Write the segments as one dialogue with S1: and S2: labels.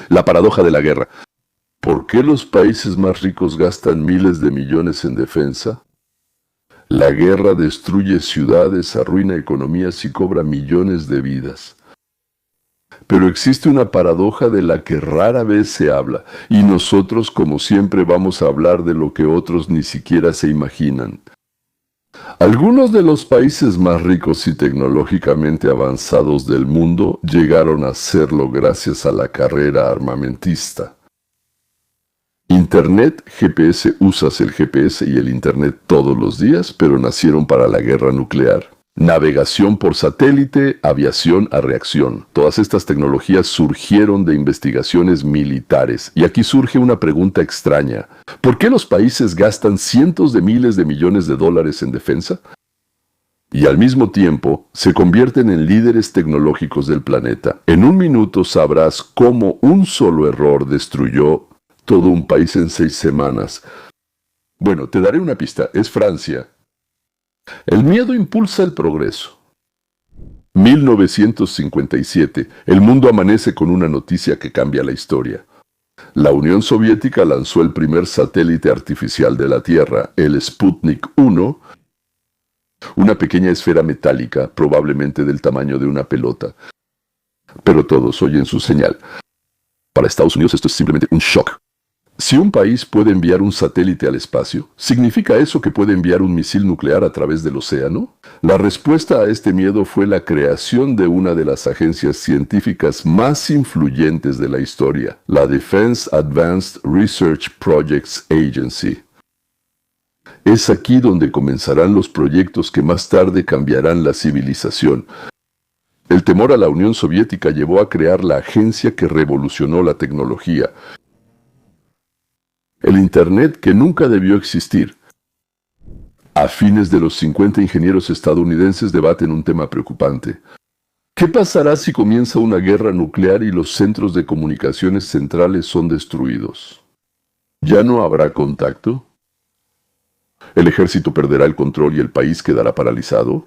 S1: La paradoja de la guerra. ¿Por qué los países más ricos gastan miles de millones en defensa? La guerra destruye ciudades, arruina economías y cobra millones de vidas. Pero existe una paradoja de la que rara vez se habla, y nosotros, como siempre, vamos a hablar de lo que otros ni siquiera se imaginan. Algunos de los países más ricos y tecnológicamente avanzados del mundo llegaron a serlo gracias a la carrera armamentista. Internet, GPS, usas el GPS y el Internet todos los días, pero nacieron para la guerra nuclear. Navegación por satélite, aviación a reacción. Todas estas tecnologías surgieron de investigaciones militares. Y aquí surge una pregunta extraña. ¿Por qué los países gastan cientos de miles de millones de dólares en defensa? Y al mismo tiempo, se convierten en líderes tecnológicos del planeta. En un minuto sabrás cómo un solo error destruyó todo un país en 6 semanas. Bueno, te daré una pista. Es Francia. El miedo impulsa el progreso. 1957. El mundo amanece con una noticia que cambia la historia. La Unión Soviética lanzó el primer satélite artificial de la Tierra, el Sputnik 1, una pequeña esfera metálica, probablemente del tamaño de una pelota. Pero todos oyen su señal. Para Estados Unidos esto es simplemente un shock. Si un país puede enviar un satélite al espacio, ¿significa eso que puede enviar un misil nuclear a través del océano? La respuesta a este miedo fue la creación de una de las agencias científicas más influyentes de la historia, la Defense Advanced Research Projects Agency. Es aquí donde comenzarán los proyectos que más tarde cambiarán la civilización. El temor a la Unión Soviética llevó a crear la agencia que revolucionó la tecnología. El Internet que nunca debió existir. A fines de los 50, ingenieros estadounidenses debaten un tema preocupante. ¿Qué pasará si comienza una guerra nuclear y los centros de comunicaciones centrales son destruidos? ¿Ya no habrá contacto? ¿El ejército perderá el control y el país quedará paralizado?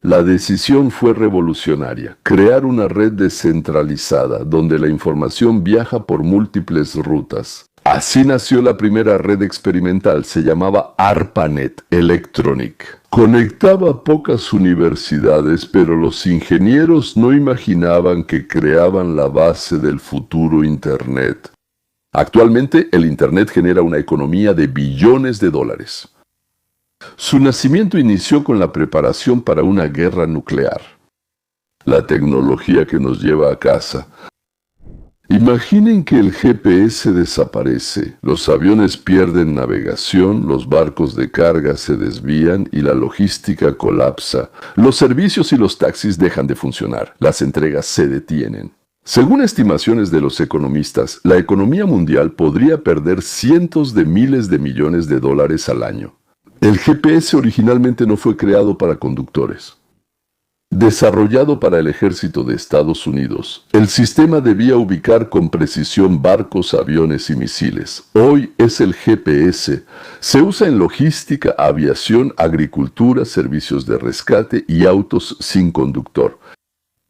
S1: La decisión fue revolucionaria, crear una red descentralizada donde la información viaja por múltiples rutas. Así nació la primera red experimental, se llamaba ARPANET Electronic. Conectaba pocas universidades, pero los ingenieros no imaginaban que creaban la base del futuro Internet. Actualmente, el Internet genera una economía de billones de dólares. Su nacimiento inició con la preparación para una guerra nuclear. La tecnología que nos lleva a casa. Imaginen que el GPS desaparece, los aviones pierden navegación, los barcos de carga se desvían y la logística colapsa. Los servicios y los taxis dejan de funcionar, las entregas se detienen. Según estimaciones de los economistas, la economía mundial podría perder cientos de miles de millones de dólares al año. El GPS originalmente no fue creado para conductores. Desarrollado para el ejército de Estados Unidos, el sistema debía ubicar con precisión barcos, aviones y misiles. Hoy es el GPS. Se usa en logística, aviación, agricultura, servicios de rescate y autos sin conductor.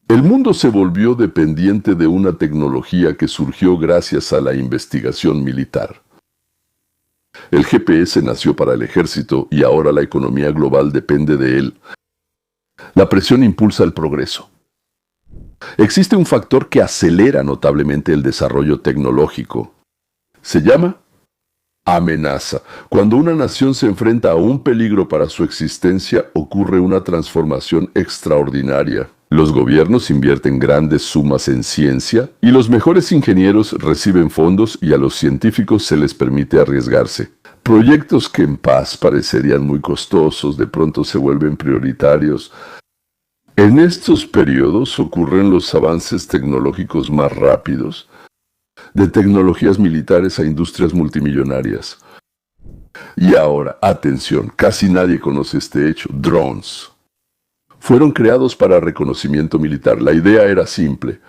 S1: El mundo se volvió dependiente de una tecnología que surgió gracias a la investigación militar. El GPS nació para el ejército y ahora la economía global depende de él. La presión impulsa el progreso. Existe un factor que acelera notablemente el desarrollo tecnológico. Se llama amenaza. Cuando una nación se enfrenta a un peligro para su existencia, ocurre una transformación extraordinaria. Los gobiernos invierten grandes sumas en ciencia y los mejores ingenieros reciben fondos y a los científicos se les permite arriesgarse. Proyectos que en paz parecerían muy costosos, de pronto se vuelven prioritarios. En estos periodos ocurren los avances tecnológicos más rápidos, de tecnologías militares a industrias multimillonarias. Y ahora, atención, casi nadie conoce este hecho, drones. Fueron creados para reconocimiento militar. La idea era simple: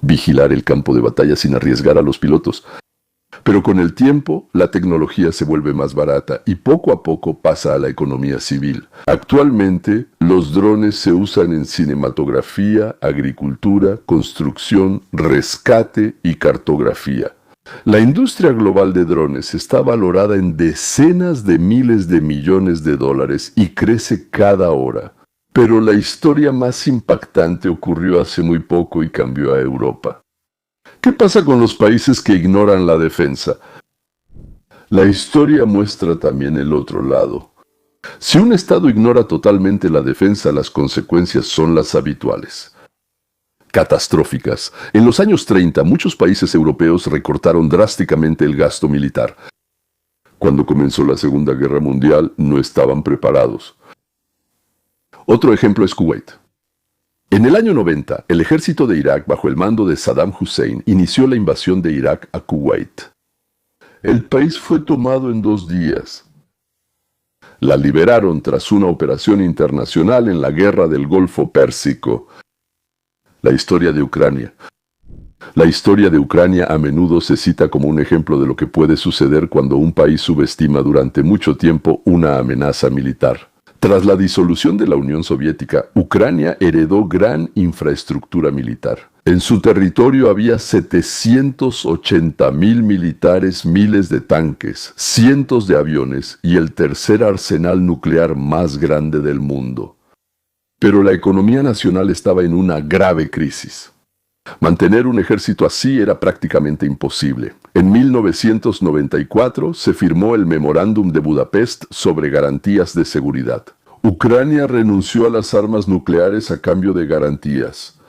S1: vigilar el campo de batalla sin arriesgar a los pilotos. Pero con el tiempo, la tecnología se vuelve más barata y poco a poco pasa a la economía civil. Actualmente, los drones se usan en cinematografía, agricultura, construcción, rescate y cartografía. La industria global de drones está valorada en decenas de miles de millones de dólares y crece cada hora. Pero la historia más impactante ocurrió hace muy poco y cambió a Europa. ¿Qué pasa con los países que ignoran la defensa? La historia muestra también el otro lado. Si un Estado ignora totalmente la defensa, las consecuencias son las habituales. Catastróficas. En los años 30, muchos países europeos recortaron drásticamente el gasto militar. Cuando comenzó la Segunda Guerra Mundial, no estaban preparados. Otro ejemplo es Kuwait. En el año 90, el ejército de Irak, bajo el mando de Saddam Hussein, inició la invasión de Irak a Kuwait. El país fue tomado en 2 días. La liberaron tras una operación internacional en la Guerra del Golfo Pérsico. La historia de Ucrania. La historia de Ucrania a menudo se cita como un ejemplo de lo que puede suceder cuando un país subestima durante mucho tiempo una amenaza militar. Tras la disolución de la Unión Soviética, Ucrania heredó gran infraestructura militar. En su territorio había 780,000 militares, miles de tanques, cientos de aviones y el tercer arsenal nuclear más grande del mundo. Pero la economía nacional estaba en una grave crisis. Mantener un ejército así era prácticamente imposible. En 1994 se firmó el Memorándum de Budapest sobre garantías de seguridad. Ucrania renunció a las armas nucleares a cambio de garantías.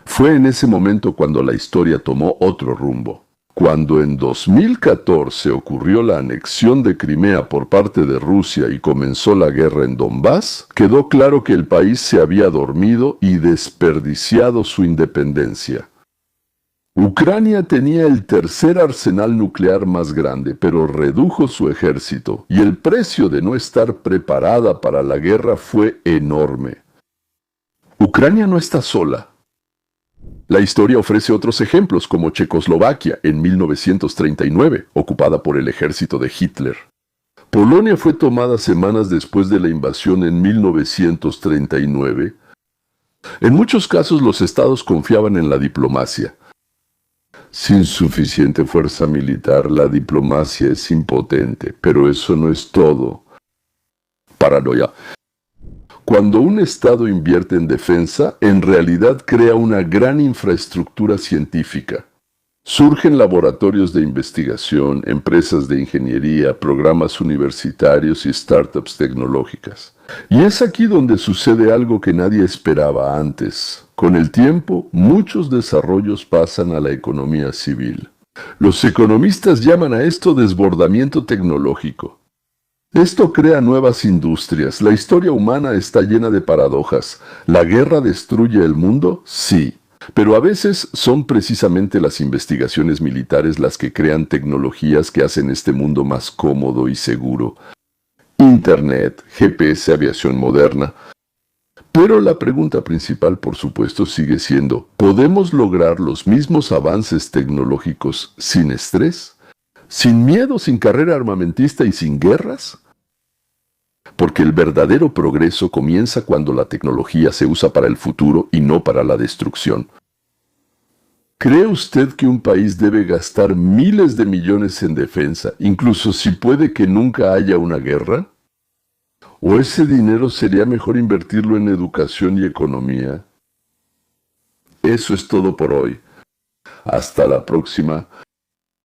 S1: Fue en ese momento cuando la historia tomó otro rumbo. Cuando en 2014 ocurrió la anexión de Crimea por parte de Rusia y comenzó la guerra en Donbass, quedó claro que el país se había dormido y desperdiciado su independencia. Ucrania tenía el tercer arsenal nuclear más grande, pero redujo su ejército, y el precio de no estar preparada para la guerra fue enorme. Ucrania no está sola. La historia ofrece otros ejemplos, como Checoslovaquia en 1939, ocupada por el ejército de Hitler. Polonia fue tomada semanas después de la invasión en 1939. En muchos casos los estados confiaban en la diplomacia. Sin suficiente fuerza militar, la diplomacia es impotente, pero eso no es todo. Paranoia. Cuando un Estado invierte en defensa, en realidad crea una gran infraestructura científica. Surgen laboratorios de investigación, empresas de ingeniería, programas universitarios y startups tecnológicas. Y es aquí donde sucede algo que nadie esperaba antes. Con el tiempo, muchos desarrollos pasan a la economía civil. Los economistas llaman a esto desbordamiento tecnológico. Esto crea nuevas industrias. La historia humana está llena de paradojas. ¿La guerra destruye el mundo? Sí. Pero a veces son precisamente las investigaciones militares las que crean tecnologías que hacen este mundo más cómodo y seguro. Internet, GPS, aviación moderna. Pero la pregunta principal, por supuesto, sigue siendo, ¿podemos lograr los mismos avances tecnológicos sin estrés? ¿Sin miedo, sin carrera armamentista y sin guerras? Porque el verdadero progreso comienza cuando la tecnología se usa para el futuro y no para la destrucción. ¿Cree usted que un país debe gastar miles de millones en defensa, incluso si puede que nunca haya una guerra? ¿O ese dinero sería mejor invertirlo en educación y economía? Eso es todo por hoy. Hasta la próxima.